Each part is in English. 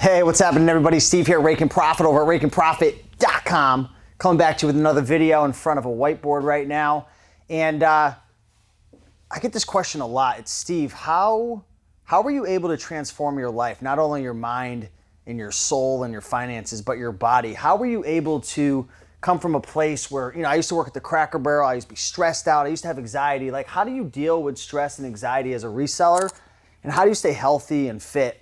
Hey, what's happening, everybody? Steve here, Raiken Profit over at RaikenProfit.com. Coming back to you with another video in front of a whiteboard right now. And I get this question a lot. It's, Steve, how were you able to transform your life? Not only your mind and your soul and your finances, but your body. How were you able to come from a place where, I used to work at the Cracker Barrel. I used to be stressed out. I used to have anxiety. Like, how do you deal with stress and anxiety as a reseller? And how do you stay healthy and fit?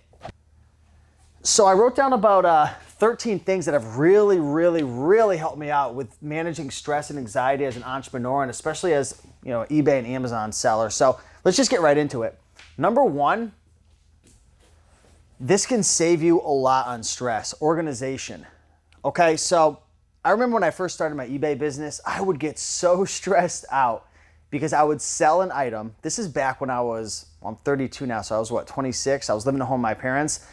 So I wrote down about 13 things that have really helped me out with managing stress and anxiety as an entrepreneur, and especially as eBay and Amazon seller. So let's just get right into it. Number one, this can save you a lot on stress: organization. Okay, so I remember when I first started my eBay business, I would get so stressed out because I would sell an item. This is back when I'm 32 now, so I was 26. I was living at home with my parents.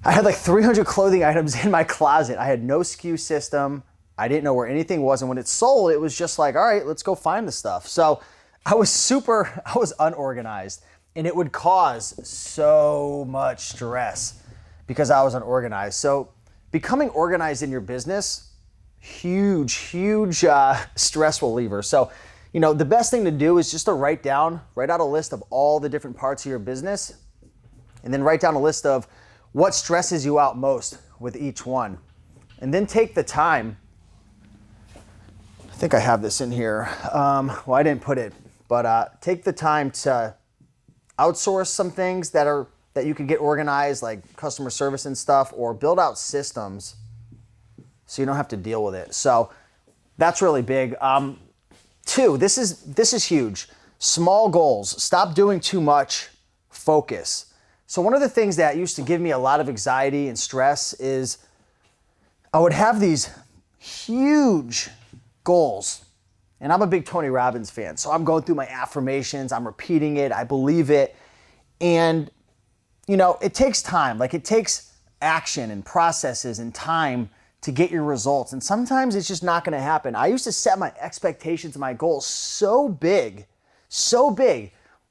I had like 300 clothing items in my closet. I had no SKU system. I didn't know where anything was. And when it sold, it was just like, all right, let's go find the stuff. So I was unorganized, and it would cause so much stress because I was unorganized. So becoming organized in your business, huge stress reliever. So, the best thing to do is just to write out a list of all the different parts of your business, and then write down a list of what stresses you out most with each one. And then take the time. I think I have this in here. Well, I didn't put it, but take the time to outsource some things that you could get organized, like customer service and stuff, or build out systems so you don't have to deal with it. So that's really big. Two, this is huge. Small goals. Stop doing too much. Focus. So one of the things that used to give me a lot of anxiety and stress is I would have these huge goals. And I'm a big Tony Robbins fan. So I'm going through my affirmations. I'm repeating it. I believe it. And, it takes time. Like, it takes action and processes and time to get your results. And sometimes it's just not going to happen. I used to set my expectations and my goals so big.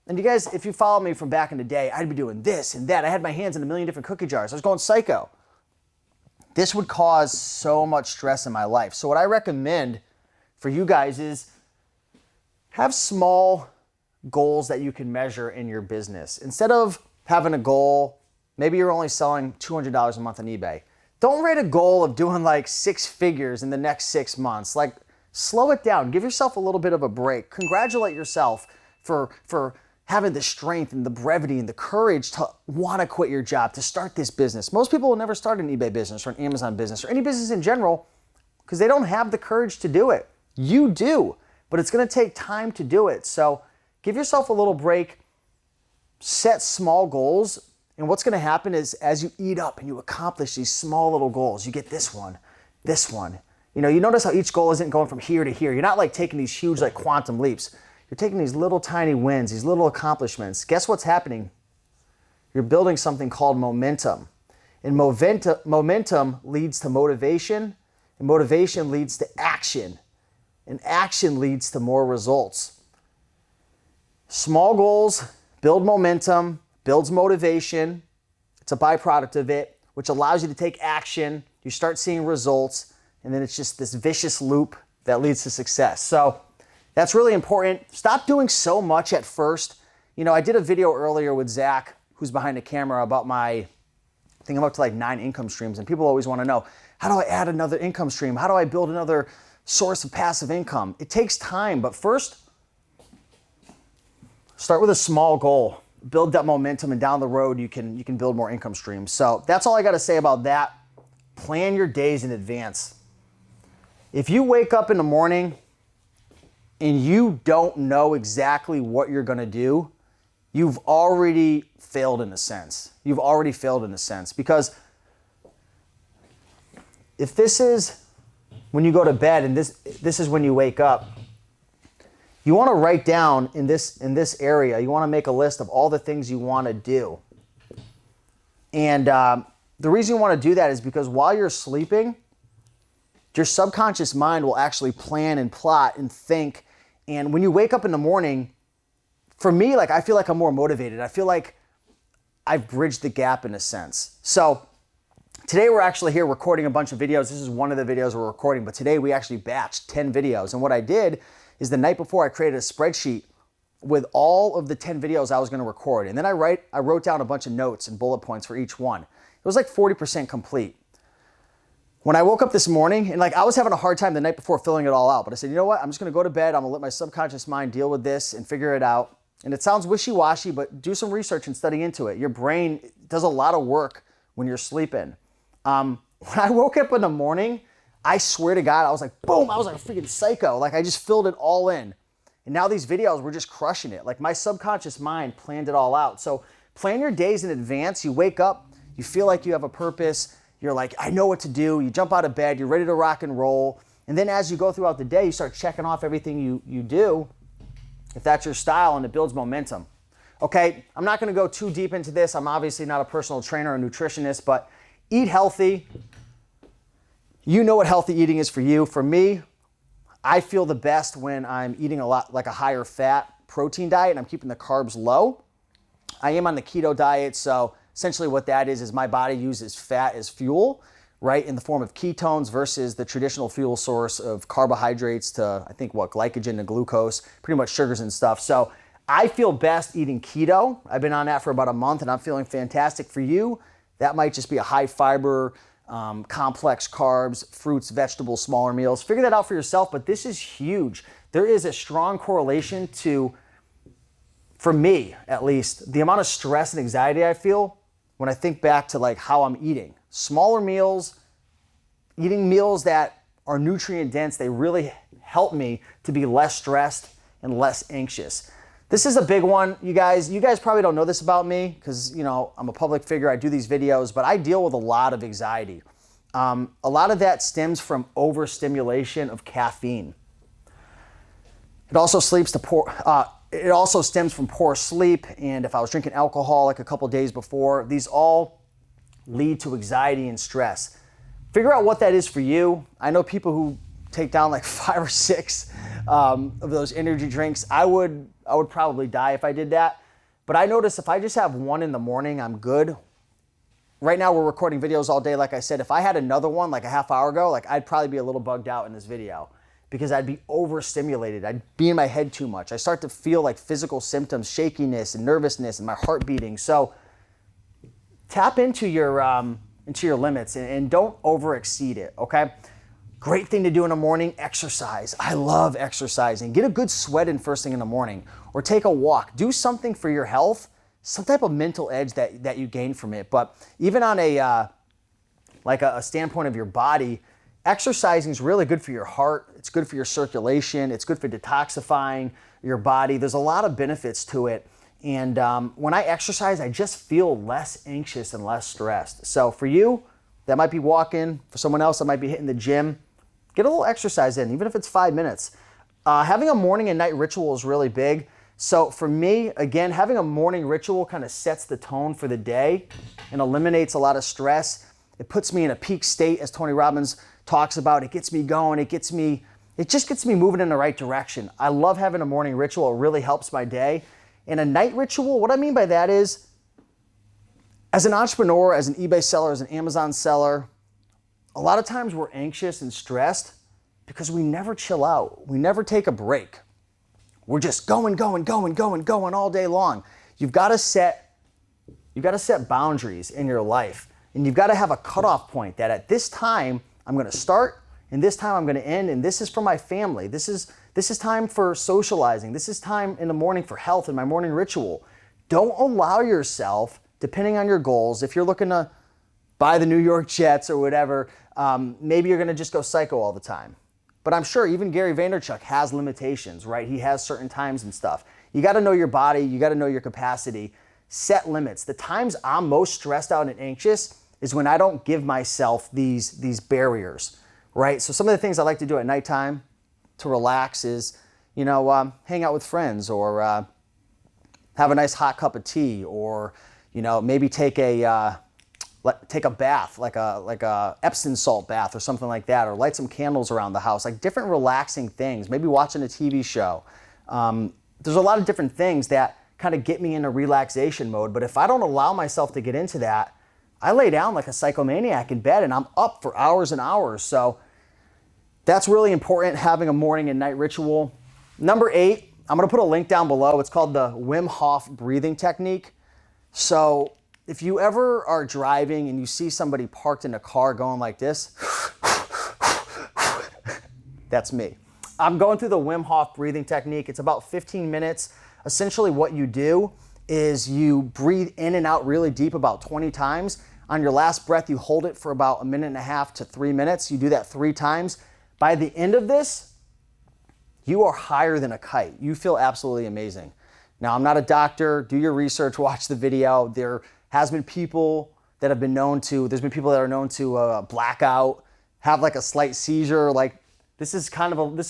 And you guys, if you follow me from back in the day, I'd be doing this and that. I had my hands in a million different cookie jars. I was going psycho. This would cause so much stress in my life. So what I recommend for you guys is have small goals that you can measure in your business. Instead of having a goal, maybe you're only selling $200 a month on eBay. Don't write a goal of doing like 6 figures in the next 6 months. Like, slow it down. Give yourself a little bit of a break. Congratulate yourself for having the strength and the brevity and the courage to want to quit your job, to start this business. Most people will never start an eBay business or an Amazon business or any business in general because they don't have the courage to do it. You do, but it's going to take time to do it. So give yourself a little break, set small goals, and what's going to happen is as you eat up and you accomplish these small little goals, you get this one. You notice how each goal isn't going from here to here. You're not like taking these huge like quantum leaps. You're taking these little tiny wins, these little accomplishments. Guess what's happening? You're building something called momentum. And momentum leads to motivation, and motivation leads to action, and action leads to more results. Small goals build momentum, builds motivation. It's a byproduct of it, which allows you to take action. You start seeing results, and then it's just this vicious loop that leads to success. So that's really important. Stop doing so much at first. I did a video earlier with Zach, who's behind the camera, about I think I'm up to like 9 income streams, and people always want to know, how do I add another income stream? How do I build another source of passive income? It takes time, but first, start with a small goal. Build that momentum, and down the road, you can build more income streams. So that's all I got to say about that. Plan your days in advance. If you wake up in the morning and you don't know exactly what you're going to do, you've already failed in a sense. Because if this is when you go to bed and this is when you wake up, you want to write down in this area, you want to make a list of all the things you want to do. And the reason you want to do that is because while you're sleeping, your subconscious mind will actually plan and plot and think. And when you wake up in the morning, for me, I feel like I'm more motivated. I feel like I've bridged the gap in a sense. So Today we're actually here recording a bunch of videos. This is one of the videos we're recording, but today we actually batched 10 videos. And what I did is the night before I created a spreadsheet with all of the 10 videos I was gonna record. And then I wrote down a bunch of notes and bullet points for each one. It was like 40% complete. When I woke up this morning, and I was having a hard time the night before filling it all out, but I said, you know what? I'm just gonna go to bed. I'm gonna let my subconscious mind deal with this and figure it out. And it sounds wishy-washy, but do some research and study into it. Your brain does a lot of work when you're sleeping. When I woke up in the morning, I swear to God, I was like, boom, I was like a freaking psycho. Like I just filled it all in. And now these videos were just crushing it. Like my subconscious mind planned it all out. So plan your days in advance. You wake up, you feel like you have a purpose. You're like, I know what to do. You jump out of bed, you're ready to rock and roll. And then as you go throughout the day, you start checking off everything you do, if that's your style, and it builds momentum. Okay, I'm not gonna go too deep into this. I'm obviously not a personal trainer or nutritionist, but eat healthy. You know what healthy eating is for you. For me, I feel the best when I'm eating a lot like a higher fat protein diet and I'm keeping the carbs low. I am on the keto diet, so essentially what that is my body uses fat as fuel, right, in the form of ketones versus the traditional fuel source of carbohydrates to, I think, glycogen to glucose, pretty much sugars and stuff. So I feel best eating keto. I've been on that for about a month and I'm feeling fantastic. For you, that might just be a high fiber, complex carbs, fruits, vegetables, smaller meals. Figure that out for yourself, but this is huge. There is a strong correlation to, for me at least, the amount of stress and anxiety I feel when I think back to how I'm eating. Smaller meals, eating meals that are nutrient dense, they really help me to be less stressed and less anxious. This is a big one, you guys. You guys probably don't know this about me because, I'm a public figure. I do these videos, but I deal with a lot of anxiety. A lot of that stems from overstimulation of caffeine. It also stems from poor sleep. And if I was drinking alcohol a couple days before, these all lead to anxiety and stress. Figure out what that is for you. I know people who take down 5 or 6 of those energy drinks. I would probably die if I did that. But I notice if I just have one in the morning, I'm good. Right now we're recording videos all day. Like I said, if I had another one a half hour ago, I'd probably be a little bugged out in this video because I'd be overstimulated. I'd be in my head too much. I start to feel physical symptoms, shakiness and nervousness and my heart beating. So tap into your limits and don't over exceed it, okay? Great thing to do in the morning, exercise. I love exercising. Get a good sweat in first thing in the morning or take a walk. Do something for your health, some type of mental edge that you gain from it. But even on a standpoint of your body, exercising is really good for your heart. It's good for your circulation. It's good for detoxifying your body. There's a lot of benefits to it. And when I exercise, I just feel less anxious and less stressed. So for you, that might be walking. For someone else, that might be hitting the gym. Get a little exercise in, even if it's 5 minutes. Having a morning and night ritual is really big. So for me, again, having a morning ritual kind of sets the tone for the day and eliminates a lot of stress. It puts me in a peak state, as Tony Robbins talks about. It gets me going. It just gets me moving in the right direction. I love having a morning ritual. It really helps my day. And a night ritual, what I mean by that is, as an entrepreneur, as an eBay seller, as an Amazon seller, a lot of times we're anxious and stressed because we never chill out. We never take a break. We're just going all day long. You've got to set boundaries in your life. And you've got to have a cutoff point that at this time I'm going to start and this time I'm going to end, and this is for my family. This is time for socializing. This is time in the morning for health and my morning ritual. Don't allow yourself, depending on your goals, if you're looking to buy the New York Jets or whatever, maybe you're going to just go psycho all the time. But I'm sure even Gary Vaynerchuk has limitations, right? He has certain times and stuff. You got to know your body. You got to know your capacity. Set limits. The times I'm most stressed out and anxious is when I don't give myself these barriers, right? So some of the things I like to do at nighttime to relax is, hang out with friends or have a nice hot cup of tea or, maybe take a bath, like a Epsom salt bath or something like that, or light some candles around the house, different relaxing things, maybe watching a TV show. There's a lot of different things that kind of get me into relaxation mode, but if I don't allow myself to get into that, I lay down like a psychomaniac in bed and I'm up for hours and hours. So that's really important, having a morning and night ritual. Number 8, I'm gonna put a link down below. It's called the Wim Hof breathing technique. So if you ever are driving and you see somebody parked in a car going like this, that's me. I'm going through the Wim Hof breathing technique. It's about 15 minutes. Essentially what you do is you breathe in and out really deep about 20 times. On your last breath, you hold it for about 1.5 to 3 minutes. You do that 3 times. By the end of this, you are higher than a kite. You feel absolutely amazing. Now, I'm not a doctor. Do your research, watch the video. There has been people that have been known to, there's been people that are known to black out, have like a slight seizure. Like this is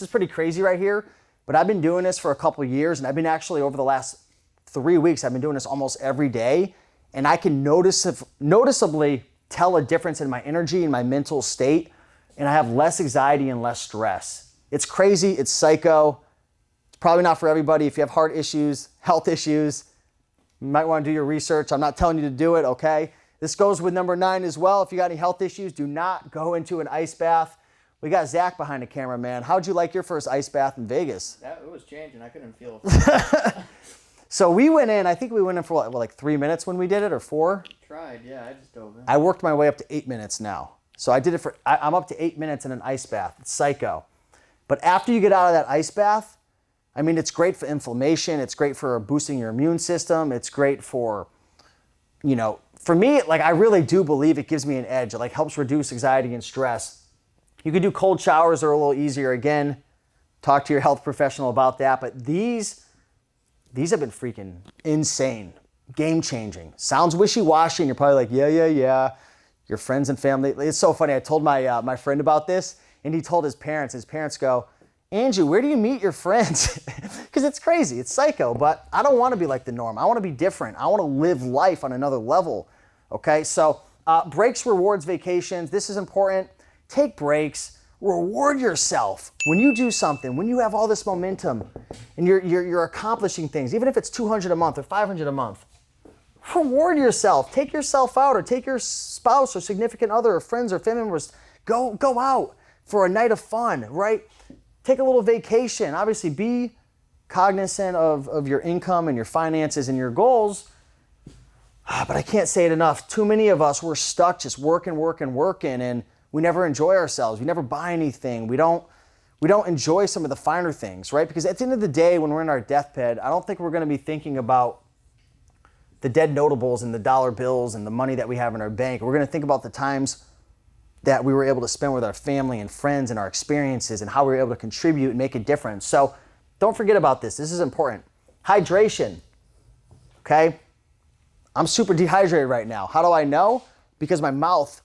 pretty crazy right here. But I've been doing this for a couple of years, and I've been actually over the last 3 weeks, I've been doing this almost every day. And I can noticeably tell a difference in my energy and my mental state. And I have less anxiety and less stress. It's crazy, it's psycho. It's probably not for everybody. If you have heart issues, health issues, you might want to do your research. I'm not telling you to do it, okay? This goes with number 9 as well. If you got any health issues, do not go into an ice bath. We got Zach behind the camera, man. How'd you like your first ice bath in Vegas? It was changing. I couldn't feel it. So we went in, I think we went in for like 3 minutes when we did it, or 4? Tried, yeah, I just dove in. I worked my way up to 8 minutes now. So I did it I'm up to 8 minutes in an ice bath. It's psycho. But after you get out of that ice bath, I mean, it's great for inflammation. It's great for boosting your immune system. It's great for, for me, like I really do believe it gives me an edge. It like helps reduce anxiety and stress. You could do cold showers, they're a little easier. Again, talk to your health professional about that. But these have been freaking insane, game-changing. Sounds wishy-washy, and you're probably like, yeah. Your friends and family. It's so funny. I told my friend about this, and he told his parents. His parents go, Andrew, where do you meet your friends? Because it's crazy. It's psycho, but I don't want to be like the norm. I want to be different. I want to live life on another level, okay? So breaks, rewards, vacations. This is important. Take breaks. Reward yourself. When you do something, when you have all this momentum and you're accomplishing things, even if it's $200 a month or $500 a month, reward yourself. Take yourself out, or take your spouse or significant other or friends or family members. Go out for a night of fun, right? Take a little vacation. Obviously, be cognizant of your income and your finances and your goals. But I can't say it enough. Too many of us, we're stuck just working, and we never enjoy ourselves. We never buy anything. We don't enjoy some of the finer things, right? Because at the end of the day, when we're in our deathbed, I don't think we're going to be thinking about the dead notables and the dollar bills and the money that we have in our bank. We're going to think about the times that we were able to spend with our family and friends and our experiences and how we were able to contribute and make a difference. So don't forget about this. This is important. Hydration, okay? I'm super dehydrated right now. How do I know? Because my mouth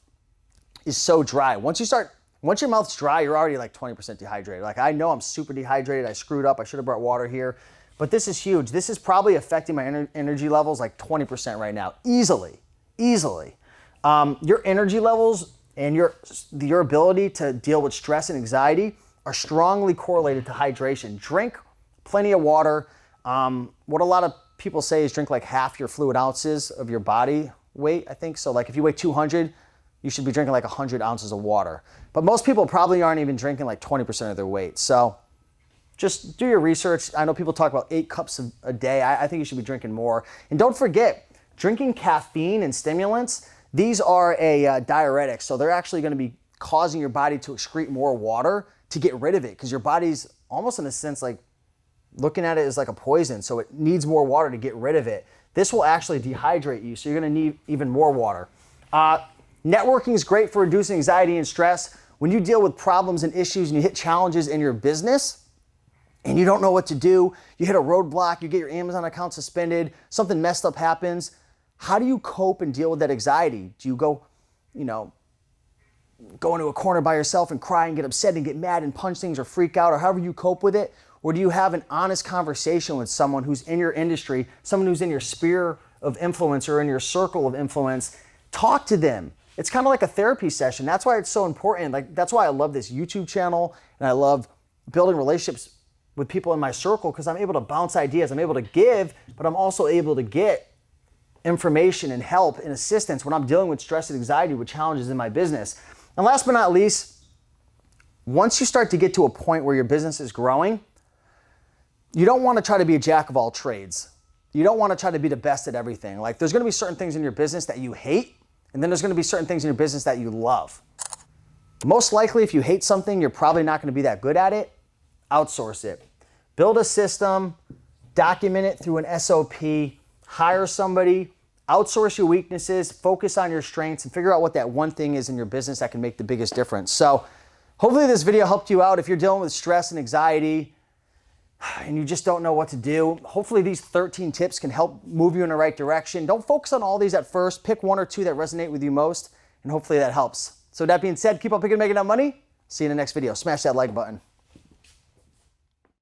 is so dry. Once your mouth's dry, you're already like 20% dehydrated. Like I know I'm super dehydrated. I screwed up. I should have brought water here. But this is huge. This is probably affecting my energy levels like 20% right now. Easily. Your energy levels and your ability to deal with stress and anxiety are strongly correlated to hydration. Drink plenty of water. What a lot of people say is drink like half your fluid ounces of your body weight, I think. So like if you weigh 200, you should be drinking like 100 ounces of water. But most people probably aren't even drinking like 20% of their weight. So just do your research. I know people talk about 8 cups a day. I think you should be drinking more. And don't forget, drinking caffeine and stimulants, these are a diuretic. So they're actually going to be causing your body to excrete more water to get rid of it, because your body's almost in a sense like looking at it as like a poison. So it needs more water to get rid of it. This will actually dehydrate you. So you're going to need even more water. Networking is great for reducing anxiety and stress. When you deal with problems and issues and you hit challenges in your business and you don't know what to do, you hit a roadblock, you get your Amazon account suspended, something messed up happens, how do you cope and deal with that anxiety? Do you go into a corner by yourself and cry and get upset and get mad and punch things or freak out, or however you cope with it? Or do you have an honest conversation with someone who's in your industry, someone who's in your sphere of influence or in your circle of influence? Talk to them. It's kind of like a therapy session. That's why it's so important. Like that's why I love this YouTube channel, and I love building relationships with people in my circle, because I'm able to bounce ideas. I'm able to give, but I'm also able to get information and help and assistance when I'm dealing with stress and anxiety, with challenges in my business. And last but not least, once you start to get to a point where your business is growing, you don't want to try to be a jack of all trades. You don't want to try to be the best at everything. Like, there's going to be certain things in your business that you hate, and then there's going to be certain things in your business that you love. Most likely, if you hate something, you're probably not going to be that good at it. Outsource it. Build a system, document it through an SOP, hire somebody, outsource your weaknesses, focus on your strengths, and figure out what that one thing is in your business that can make the biggest difference. So hopefully this video helped you out. If you're dealing with stress and anxiety and you just don't know what to do, hopefully these 13 tips can help move you in the right direction. Don't focus on all these at first. Pick one or two that resonate with you most, and hopefully that helps. So with that being said, keep on picking and making that money. See you in the next video. Smash that like button.